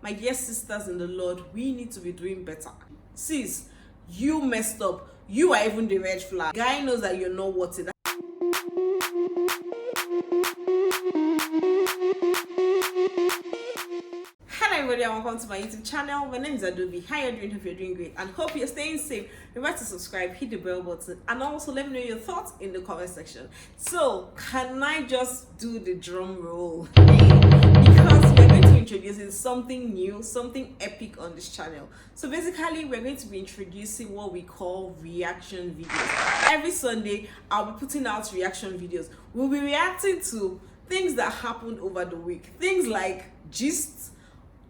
My dear sisters in the Lord, we need to be doing better. Sis, you messed up. You are even the red flag. Guy knows that you're not worth it. Hello everybody and welcome to my YouTube channel. My name is Adobe. How are you doing? Hope you're doing great and hope you're staying safe. Remember to subscribe, hit the bell button, and also let me know your thoughts in the comment section. So, can I just do the drum roll? Because we're going to be introducing something new, something epic on this channel. So basically, we're going to be introducing what we call reaction videos. Every Sunday, I'll be putting out reaction videos. We'll be reacting to things that happened over the week. Things like gist,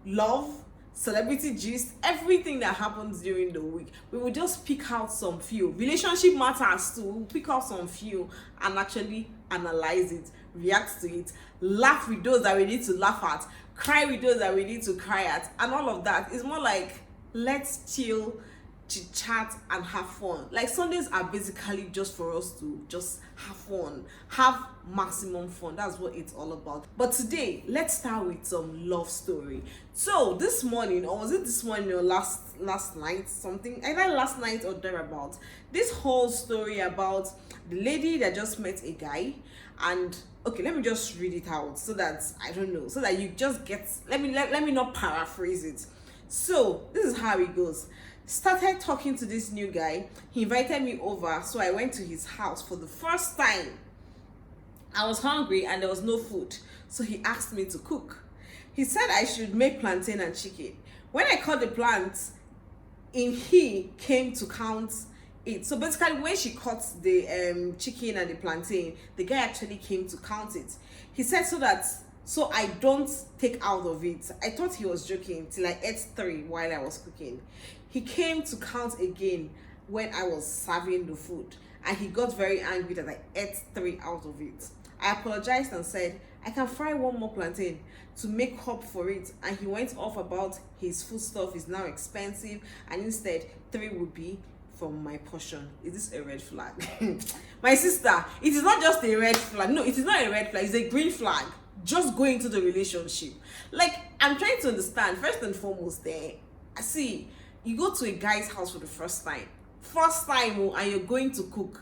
love, celebrity gist, everything that happens during the week. We will just pick out some few. Relationship matters too. We'll pick out some few and actually analyze it, react to it, laugh with those that we need to laugh at, cry with those that we need to cry at, and all of that. It's more like let's chill, chit chat, and have fun. Like Sundays are basically just for us to just have fun, have maximum fun. That's what it's all about. But today, let's start with some love story. So this morning, or was it this morning or last night, something either last night or thereabout, this whole story about the lady that just met a guy. And okay, let me just read it out so that I don't know, so that you just get, let me not paraphrase it. So this is how it goes. Started talking to this new guy. He invited me over, so I went to his house for the first time. I was hungry and there was no food, so he asked me to cook. He said I should make plantain and chicken. When I cut the plant, he came to count it. So basically, when she cut the chicken and the plantain, the guy actually came to count it. He said so I don't take out of it. I thought he was joking till I ate 3 while I was cooking. He came to count again when I was serving the food, and he got very angry that I ate 3 out of it. I apologized and said I can fry 1 more plantain to make up for it, and he went off about his food stuff is now expensive and instead 3 would be from my portion. Is this a red flag? My sister, it is not just a red flag. No, it is not a red flag, it's a green flag. Just go into the relationship. Like, I'm trying to understand first and foremost there. I see you go to a guy's house for the first time, and you're going to cook.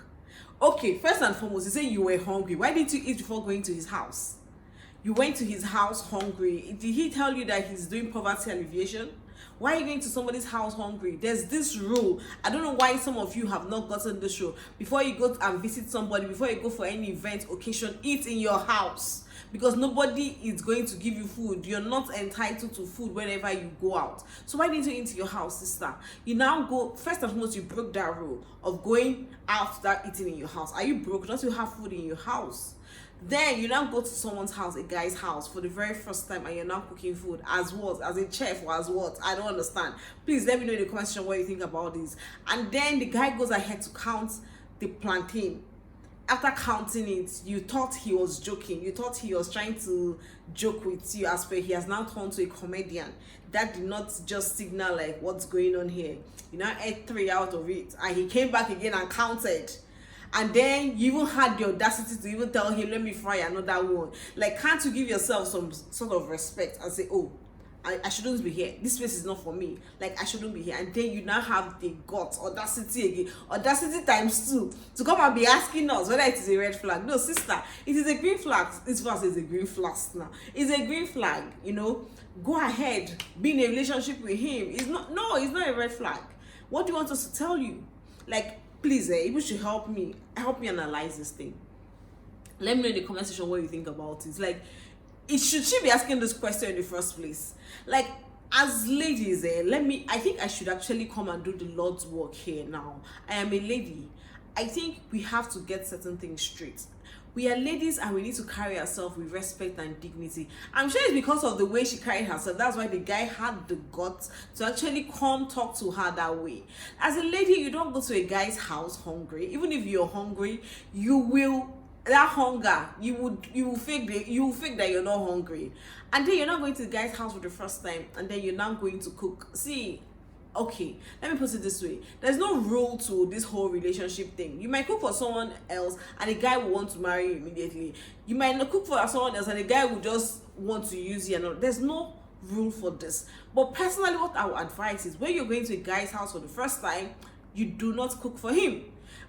Okay, first and foremost, you say you were hungry. Why didn't you eat before going to his house? You went to his house hungry. Did he tell you that he's doing poverty alleviation? Why are you going to somebody's house hungry? There's this rule. I don't know why some of you have not gotten this rule. Before you go and visit somebody, before you go for any event, occasion, eat in your house. Because nobody is going to give you food. You're not entitled to food whenever you go out. So why didn't you eat in your house, sister? You now go, first and foremost, you broke that rule of going out without eating in your house. Are you broke? Don't you have food in your house? Then you now go to someone's house, a guy's house, for the very first time, and you're now cooking food. As what? As a chef or as what? I don't understand. Please let me know in the comment section what you think about this. And then the guy goes ahead to count the plantain. After counting it, you thought he was joking. You thought he was trying to joke with you, as per he has now turned to a comedian. That did not just signal like what's going on here. You now ate 3 out of it, and he came back again and counted. And then you even had the audacity to even tell him, let me fry another one. Like, can't you give yourself some sort of respect and say, oh, I shouldn't be here. This place is not for me. Like, I shouldn't be here. And then you now have the guts, audacity again, audacity times 2, to come and be asking us whether it is a red flag. No, sister, it is a green flag. This verse is a green flag now. It's a green flag, you know. Go ahead, be in a relationship with him. It's not a red flag. What do you want us to tell you? Like, please, you should help me analyze this thing. Let me know in the comment section what you think about it. Like, should she be asking this question in the first place? Like, as ladies, I think I should actually come and do the Lord's work here now. I am a lady. I think we have to get certain things straight. We are ladies and we need to carry ourselves with respect and dignity. I'm sure it's because of the way she carried herself. That's why the guy had the guts to actually come talk to her that way. As a lady, you don't go to a guy's house hungry. Even if you're hungry, you will, that hunger, you will fake that you're not hungry. And then you're not going to the guy's house for the first time, and then you're not going to cook. See, okay, let me put it this way. There's no rule to this whole relationship thing. You might cook for someone else and the guy will want to marry you immediately. You might not cook for someone else and the guy will just want to use you. And there's no rule for this. But personally, what I would advise is when you're going to a guy's house for the first time, you do not cook for him.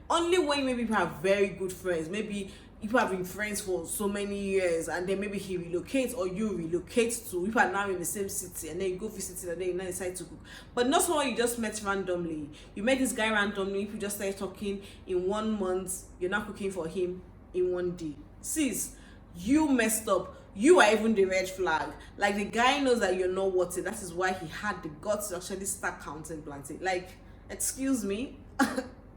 Only when maybe you have very good friends, maybe you have been friends for so many years, and then maybe he relocates or you relocate to, you are now in the same city, and then you go visiting, and then you now decide to cook. But not someone you just met randomly. You met this guy randomly, if you just started talking in 1 month, you're not cooking for him in 1 day. Sis, you messed up. You are even the red flag. Like, the guy knows that you're not worth it. That is why he had the guts to actually start counting planting. Like, excuse me.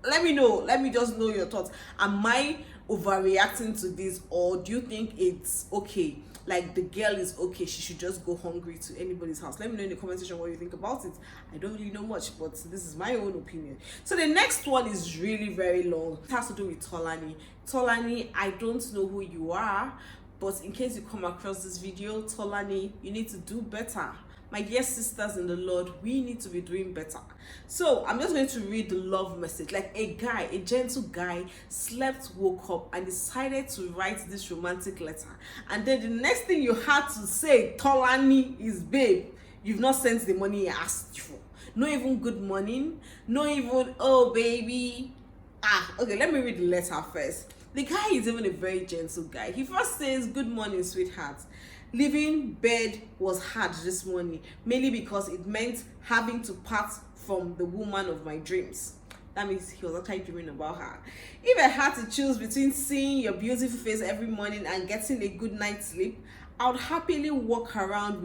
Let me know. Let me just know your thoughts. Am I overreacting to this, or do you think it's okay? Like, the girl is okay, she should just go hungry to anybody's house? Let me know in the comment section what you think about it. I don't really know much, but this is my own opinion. So the next one is really very long. It has to do with Tolani. Tolani, I don't know who you are, but in case you come across this video, Tolani, you need to do better. My dear sisters in the Lord, we need to be doing better. So I'm just going to read the love message. Like, a guy, a gentle guy, slept, woke up, and decided to write this romantic letter. And then the next thing you had to say, Tolani, is, babe, you've not sent the money I asked for. Not even good morning. Not even, oh, baby. Okay, let me read the letter first. The guy is even a very gentle guy. He first says, good morning, sweetheart. Leaving bed was hard this morning, mainly because it meant having to part from the woman of my dreams. That means he was actually dreaming about her. If I had to choose between seeing your beautiful face every morning and getting a good night's sleep, I would happily walk around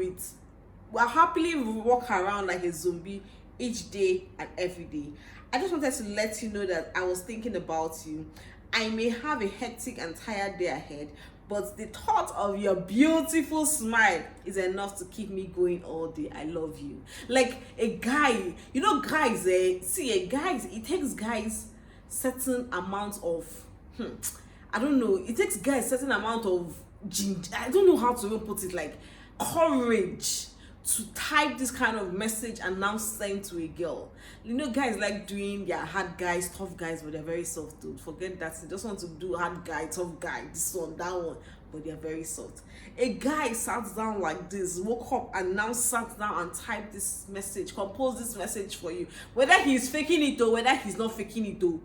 like a zombie each day and every day. I just wanted to let you know that I was thinking about you. I may have a hectic and tired day ahead, but the thought of your beautiful smile is enough to keep me going all day. I love you. Like, a guy, you know, guys, it takes guys certain amount of, I don't know, it takes guys certain amount of, I don't know how to even put it, like, courage to type this kind of message and now send to a girl. You know, guys like doing their hard guys, tough guys, but they're very soft, dude. Forget that. They just want to do hard guy, tough guy, this one, that one, but they're very soft. A guy sat down like this, woke up and now sat down and typed this message, composed this message for you. Whether he's faking it or whether he's not faking it or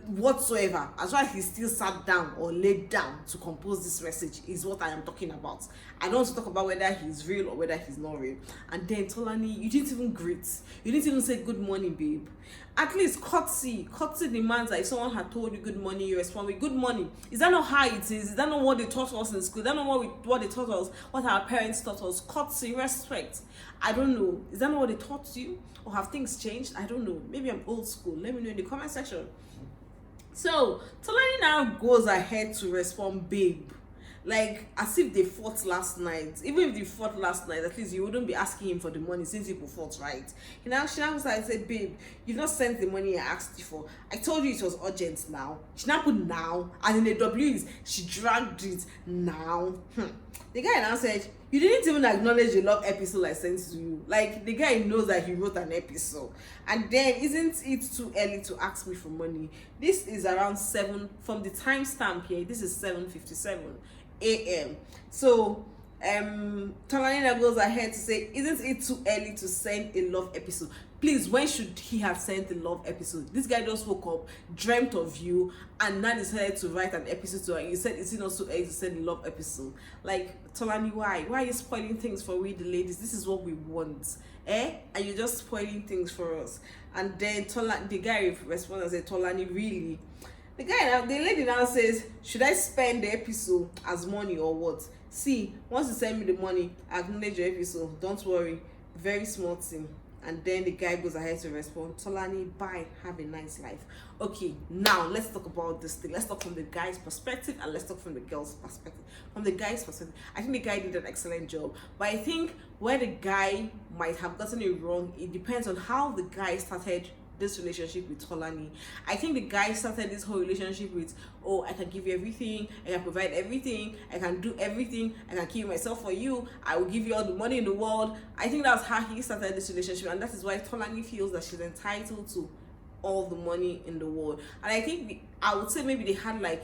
whatsoever, as well as he still sat down or laid down to compose this message is what I am talking about. I don't want to talk about whether he's real or whether he's not real. And then, Tolani, you didn't even greet. You didn't even say good morning, babe. At least courtesy demands that if someone had told you good morning, you respond with good morning. Is that not how it is? Is that not what they taught us in school? Is that not what they taught us, what our parents taught us? Courtesy, respect. I don't know. Is that not what they taught you? Or have things changed? I don't know. Maybe I'm old school. Let me know in the comment section. So Tolani now goes ahead to respond, babe, like as if they fought last night. Even if they fought last night, at least you wouldn't be asking him for the money since people fought, right? She now said, babe, you've not sent the money I asked you for. I told you it was urgent now. She now put now, and in the W is she dragged it now. The guy now said, you didn't even acknowledge the love episode I sent to you. Like, the guy knows that he wrote an episode. And then, isn't it too early to ask me for money? This is around 7, from the timestamp here, this is 7:57 a.m. So, Tolani goes ahead to say, isn't it too early to send a love episode? Please, when should he have sent a love episode? This guy just woke up, dreamt of you, and now decided to write an episode to her. And you said, is it not too early to send a love episode? Like, Tolani, why? Why are you spoiling things for we, the ladies? This is what we want. And you're just spoiling things for us. And then the guy responds and says, Tolani, really? The lady now says, should I spend the episode as money or what? See, once you send me the money, I acknowledge your episode. Don't worry. Very small thing. And then the guy goes ahead to respond, Tolani, bye, have a nice life. Okay, now let's talk about this thing. Let's talk from the guy's perspective and let's talk from the girl's perspective. From the guy's perspective, I think the guy did an excellent job. But I think where the guy might have gotten it wrong, it depends on how the guy started this relationship with Tolani. I think the guy started this whole relationship with, oh, I can give you everything, I can provide everything, I can do everything, I can keep myself for you, I will give you all the money in the world. I think that's how he started this relationship, and that is why Tolani feels that she's entitled to all the money in the world. And I think I would say maybe they had like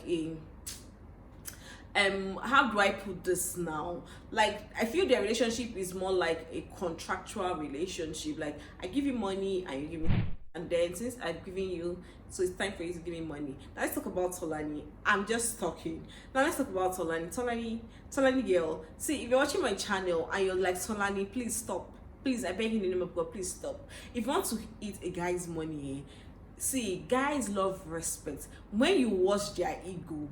how do I put this now? Like, I feel their relationship is more like a contractual relationship. Like, I give you money and you give me, and then since I've given you, so it's time for you to give me money. Now let's talk about Tolani. I'm just talking. Now let's talk about Tolani. Tolani girl. See, if you're watching my channel and you're like, Tolani, please stop. Please, I beg you in the name of God, please stop. If you want to eat a guy's money, see, guys love respect. When you watch their ego,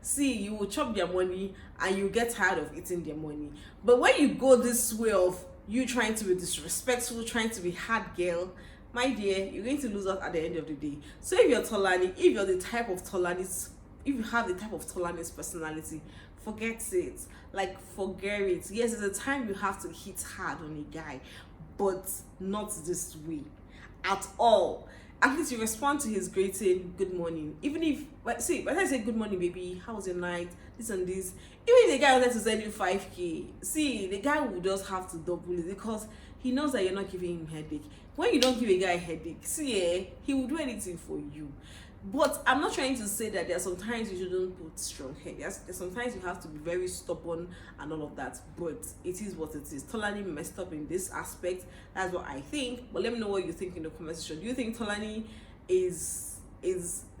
see, you will chop their money and you get tired of eating their money. But when you go this way of you trying to be disrespectful, trying to be hard girl, my dear, you're going to lose out at the end of the day. So if you're Tolani, if you're the type of Tolani's, if you have the type of Tolani's personality, forget it. Like, forget it. Yes, there's a time you have to hit hard on a guy, but not this way at all. At least you respond to his greeting, good morning. Even if, see, when I say good morning, baby, how was your night, this and this, even if the guy wanted to send you 5K, see, the guy will just have to double it because he knows that you're not giving him headache. When you don't give a guy a headache, see, he will do anything for you. But I'm not trying to say that there are sometimes you shouldn't put strong head. There's sometimes you have to be very stubborn and all of that. But it is what it is. Tolani messed up in this aspect. That's what I think. But let me know what you think in the comment section. Do you think Tolani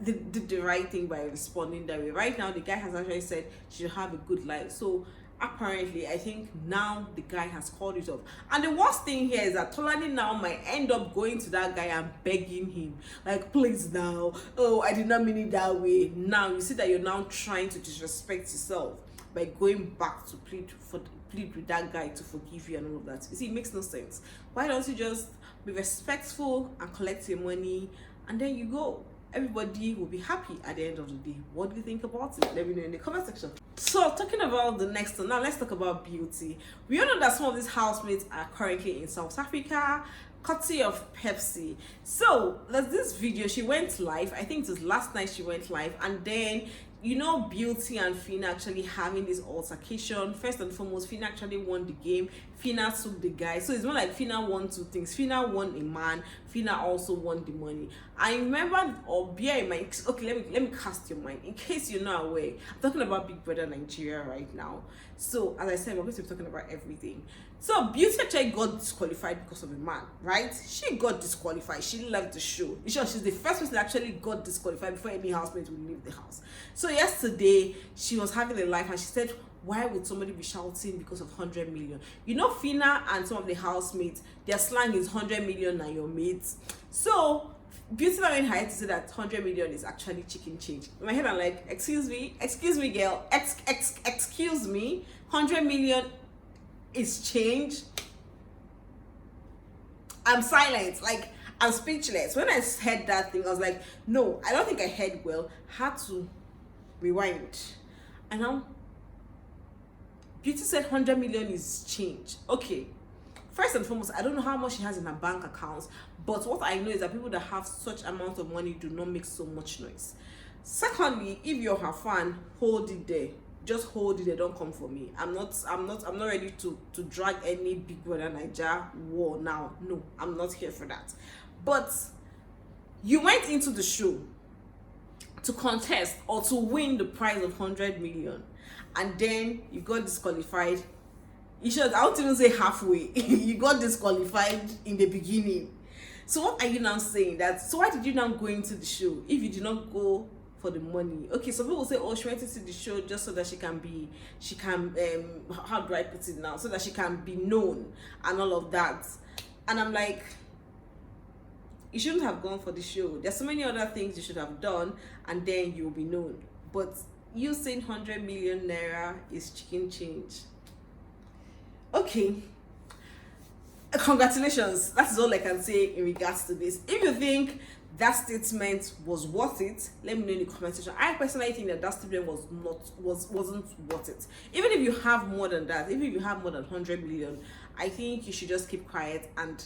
did the right thing by responding that way? Right now, the guy has actually said she should have a good life. So apparently, I think now the guy has called it off. And the worst thing here is that Tolani now might end up going to that guy and begging him, like, please now, oh, I did not mean it that way. Now you see that you're now trying to disrespect yourself by going back to plead with that guy to forgive you and all of that. You see, it makes no sense. Why don't you just be respectful and collect your money and then you go? Everybody will be happy at the end of the day. What do you think about it? Let me know in the comment section. So, talking about the next one, now let's talk about beauty. We all know that some of these housemates are currently in South Africa, courtesy of Pepsi. So, there's this video, she went live, I think it was last night she went live, and then, you know, Beauty and Fina actually having this altercation. First and foremost, Fina actually won the game. Fina took the guy. So it's not like Fina won two things. Fina won a man. Fina also won the money. I remember, or bear in mind, okay, let me cast your mind. In case you're not aware, I'm talking about Big Brother Nigeria right now. So as I said, we're going to be talking about everything. So Beauty actually got disqualified because of a man, right? She got disqualified. She left the show. She's the first person that actually got disqualified before any housemate would leave the house. So yesterday, she was having a live and she said, why would somebody be shouting because of 100 million? You know, Fina and some of the housemates, their slang is 100 million and your mates. So Beauty now went high to say that 100 million is actually chicken change. In my head, I'm like, excuse me, girl, excuse me, 100 million is change. I'm silent, like I'm speechless. When I heard that thing, I was like, no, I don't think I heard well. Had to rewind. And now Beauty said 100 million is change. Okay, first and foremost, I don't know how much she has in her bank accounts, but what I know is that people that have such amount of money do not make so much noise. Secondly, if you're her fan, hold it there. Just hold it there, don't come for me. I'm not ready to drag any Big Brother Nigeria war now. No, I'm not here for that. But you went into the show to contest or to win the prize of 100 million, and then you got disqualified. You should, I won't even say halfway. You got disqualified in the beginning. So what are you now saying? That, so why did you now go into the show if you did not go for the money? Okay, some people say, oh, she went into the show just so that she can how do I put it now, so that she can be known and all of that. And I'm like, you shouldn't have gone for the show. There's so many other things you should have done and then you'll be known. But you saying 100 million naira is chicken change. Okay, congratulations. That is all I can say in regards to this. If you think that statement was worth it, let me know in the comment section. I personally think that statement wasn't worth it. Even if you have more than that, even if you have more than 100 million, I think you should just keep quiet. And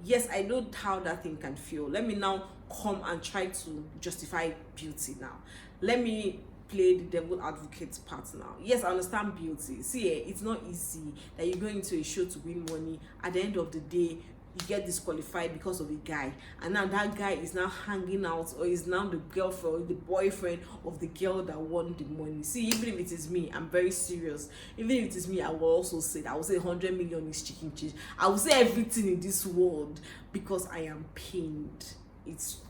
yes, I know how that thing can feel. Let me now come and try to justify Beauty now. Let me play the devil advocate part now. Yes, I understand Beauty. See, it's not easy that you go into a show to win money. At the end of the day, you get disqualified because of a guy, and now that guy is now hanging out or is now the girlfriend or the boyfriend of the girl that won the money. See, even if it is me, I'm very serious. Even if it is me, I will also say, I will say 100 million is chicken change. I will say everything in this world because I am pained.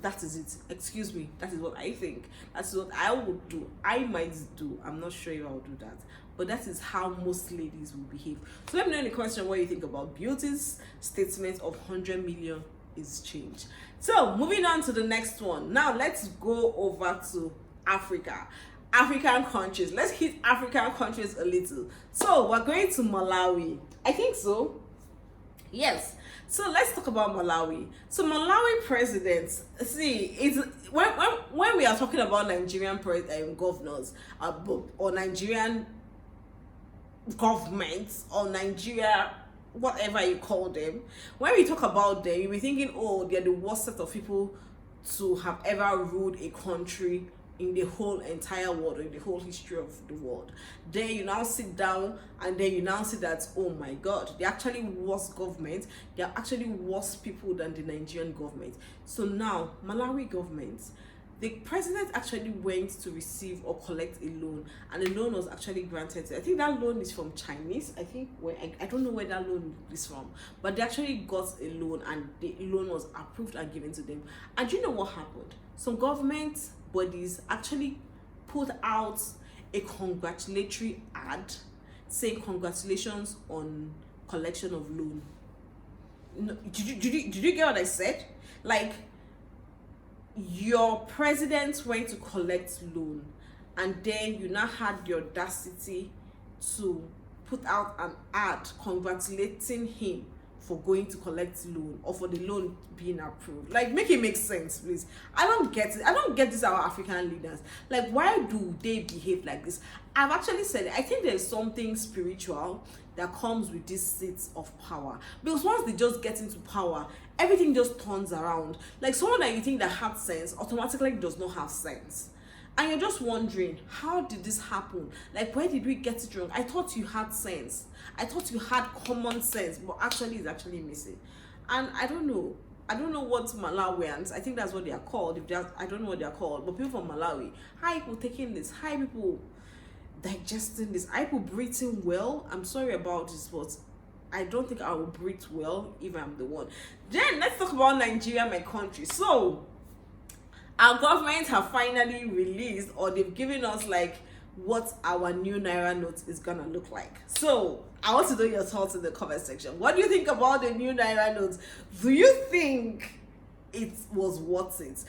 That is it. Excuse me. That is what I think. That's what I would do. I might do. I'm not sure if I will do that, but that is how most ladies will behave. So let me know in the question what you think about Beauty's statement of 100 million is change. So moving on to the next one. Now let's go over to African countries. Let's hit African countries a little. So we're going to Malawi. I think so. Yes. So let's talk about Malawi. So Malawi presidents, see, it's when we are talking about Nigerian governors or Nigerian governments or Nigeria, whatever you call them, when we talk about them, you'll be thinking, oh, they're the worst set of people to have ever ruled a country in the whole entire world, or in the whole history of the world. Then you now sit down and then you now see that, oh my god, they're actually worse government, they're actually worse people than the Nigerian government. So now Malawi government, the president actually went to receive or collect a loan, and the loan was actually granted. I think that loan is from Chinese. I don't know where that loan is from, but they actually got a loan, and the loan was approved and given to them. And do you know what happened? Some government bodies actually put out a congratulatory ad saying congratulations on collection of loan. No, did you get what I said? Like, your president went to collect loan, and then you now had the audacity to put out an ad congratulating him for going to collect loan, or for the loan being approved. Like, make it make sense, please. I don't get it. I don't get this, our African leaders. Like, why do they behave like this? I've actually said it. I think there's something spiritual that comes with these seats of power, because once they just get into power, everything just turns around. Like, someone that you think that had sense automatically does not have sense, and you're just wondering, how did this happen? Like, where did we get it wrong? I thought you had sense, I thought you had common sense, but actually it's actually missing. And I don't know what Malawians, I think that's what they are called, I don't know what they are called, but people from Malawi, how people taking this, how people digesting this, how people breathing well. I'm sorry about this, but I don't think I will breathe well if I'm the one. Then let's talk about Nigeria, my country. So our government have finally released, or they've given us like what our new Naira note is gonna look like. So I want to know your thoughts in the comment section. What do you think about the new Naira notes? Do you think it was worth it?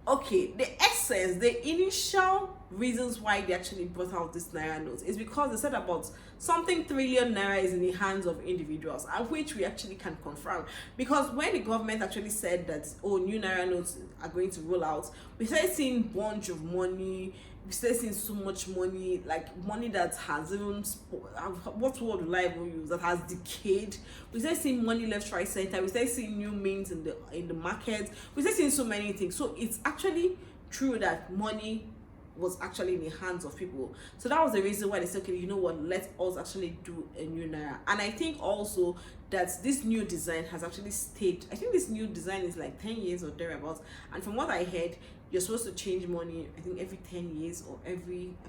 Okay, the initial reasons why they actually brought out this Naira note is because they said about something trillion Naira is in the hands of individuals, and which we actually can confirm. Because when the government actually said that, oh, new Naira notes are going to roll out, we started seeing bunch of money, we started seeing so much money, like money that has even, what word will I even use, that has decayed. We started seeing money left, right, center. We started seeing new means in the market. We started seeing so many things. So it's actually true that money was actually in the hands of people. So that was the reason why they said, okay, you know what, let us actually do a new Naira. And I think also that this new design has actually stayed. I think this new design is like 10 years or thereabouts. And from what I heard, you're supposed to change money, I think every 10 years or I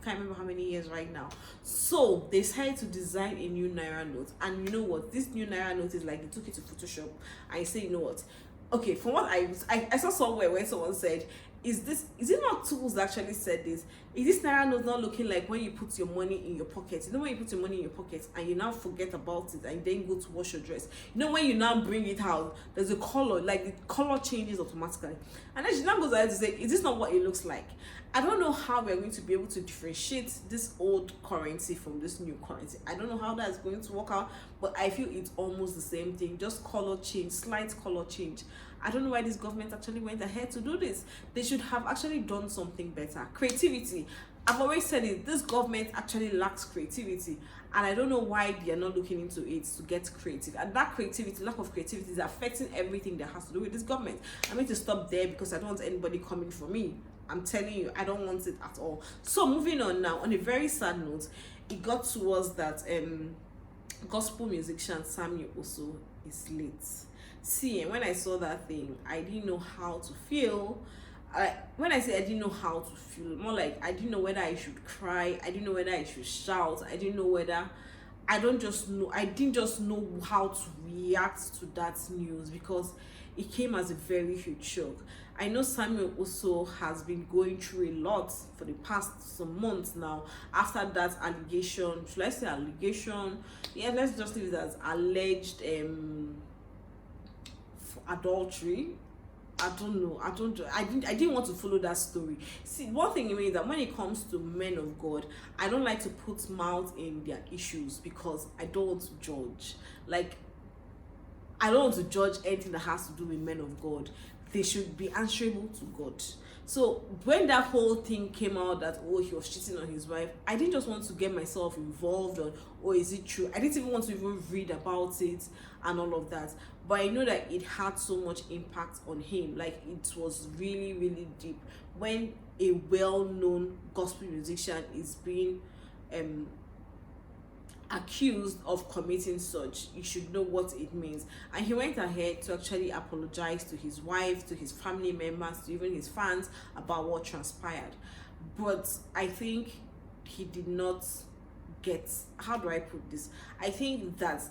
can't remember how many years right now. So they decided to design a new Naira note. And you know what, this new Naira note is like, they took it to Photoshop. I say, you know what, okay, from what I saw somewhere where someone said, is it not Tools that actually said this? Is this Naira note not looking like when you put your money in your pocket? You know, when you put your money in your pocket and you now forget about it and then go to wash your dress, you know, when you now bring it out, there's a color, like the color changes automatically. And then she now goes ahead to say, is this not what it looks like? I don't know how we're going to be able to differentiate this old currency from this new currency. I don't know how that's going to work out, but I feel it's almost the same thing, just color change, slight color change. I don't know why this government actually went ahead to do this. They should have actually done something better. Creativity. I've always said it, this government actually lacks creativity, and I don't know why they are not looking into it to get creative. And that creativity, lack of creativity, is affecting everything that has to do with this government. I'm going to stop there because I don't want anybody coming for me. I'm telling you, I don't want it at all. So moving on now, on a very sad note, it got towards that gospel musician Samuel Oso is late. See, when I saw that thing, I didn't know how to feel. When I say I didn't know how to feel, more like I didn't know whether I should cry, I didn't know whether I should shout, I didn't know whether, I didn't just know how to react to that news, because it came as a very huge shock. I know Samuel also has been going through a lot for the past some months now after that allegation. Should I say allegation? Yeah, let's just leave it as alleged adultery. I didn't want to follow that story. See, one thing is that when it comes to men of God, I don't like to put mouth in their issues, because I don't want to judge. Like, I don't want to judge anything that has to do with men of God. They should be answerable to God. So when that whole thing came out that, oh, he was cheating on his wife, I didn't just want to get myself involved on, oh, is it true? I didn't even want to even read about it and all of that. But I know that it had so much impact on him. Like, it was really, really deep. When a well-known gospel musician is being accused of committing such, you should know what it means. And he went ahead to actually apologize to his wife, to his family members, to even his fans about what transpired. But I think he did not get, how do I put this, I think that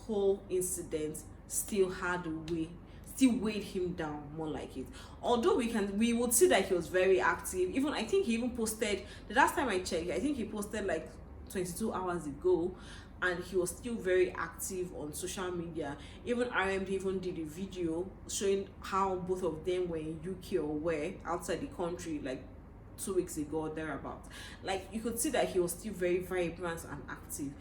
whole incident still had a way, still weighed him down, more like it. Although we would see that he was very active. Even I think he even posted, the last time I checked, I think he posted like 22 hours ago, and he was still very active on social media. Even RMD even did a video showing how both of them were in UK or where outside the country, like 2 weeks ago or thereabout. Like, you could see that he was still very vibrant and active.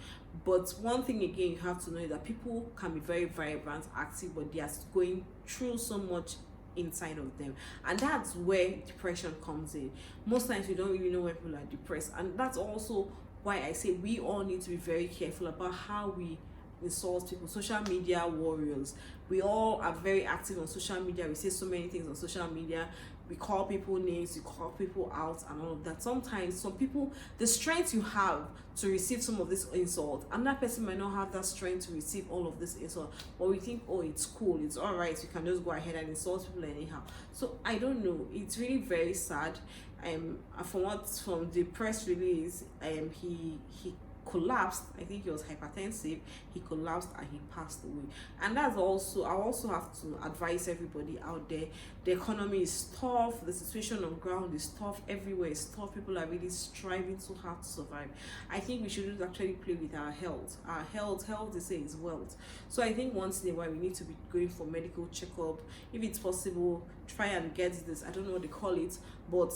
But one thing again, you have to know that people can be very vibrant, active, but they are going through so much inside of them, and that's where depression comes in. Most times we don't really know when people are depressed, and that's also why I say we all need to be very careful about how we insult people. Social media warriors, we all are very active on social media. We say so many things on social media. We call people names, we call people out and all of that. Sometimes some people, the strength you have to receive some of this insult, and that person might not have that strength to receive all of this insult, but we think, oh, it's cool, it's all right, we can just go ahead and insult people anyhow. So I don't know, it's really very sad. From the press release, he collapsed. I think he was hypertensive. He collapsed and he passed away. And that's also, I also have to advise everybody out there, the economy is tough, the situation on ground is tough, everywhere is tough, people are really striving so hard to survive. I think we shouldn't actually play with our health. Health, they say, is wealth. So I think once in a while we need to be going for medical checkup. If it's possible, try and get this, I don't know what they call it, but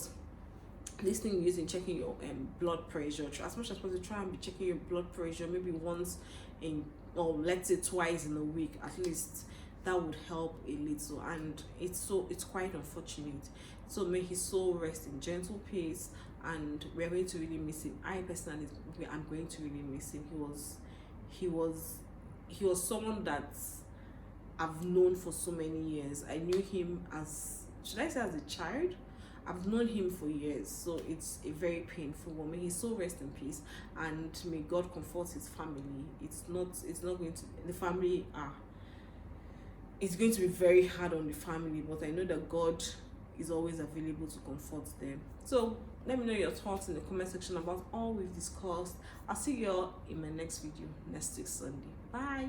this thing you use in checking your blood pressure, as much as possible, try and be checking your blood pressure maybe once in, or let's say twice in a week at least. That would help a little. And it's quite unfortunate. So may his soul rest in gentle peace, and we're going to really miss him. I personally, I'm going to really miss him. He was someone that I've known for so many years. I knew him as, should I say, as a child. I've known him for years, so it's a very painful one. May his soul rest in peace, and may God comfort his family. It's not going to, the family it's going to be very hard on the family, but I know that God is always available to comfort them. So let me know your thoughts in the comment section about all we've discussed. I'll see you all in my next video next week Sunday. Bye.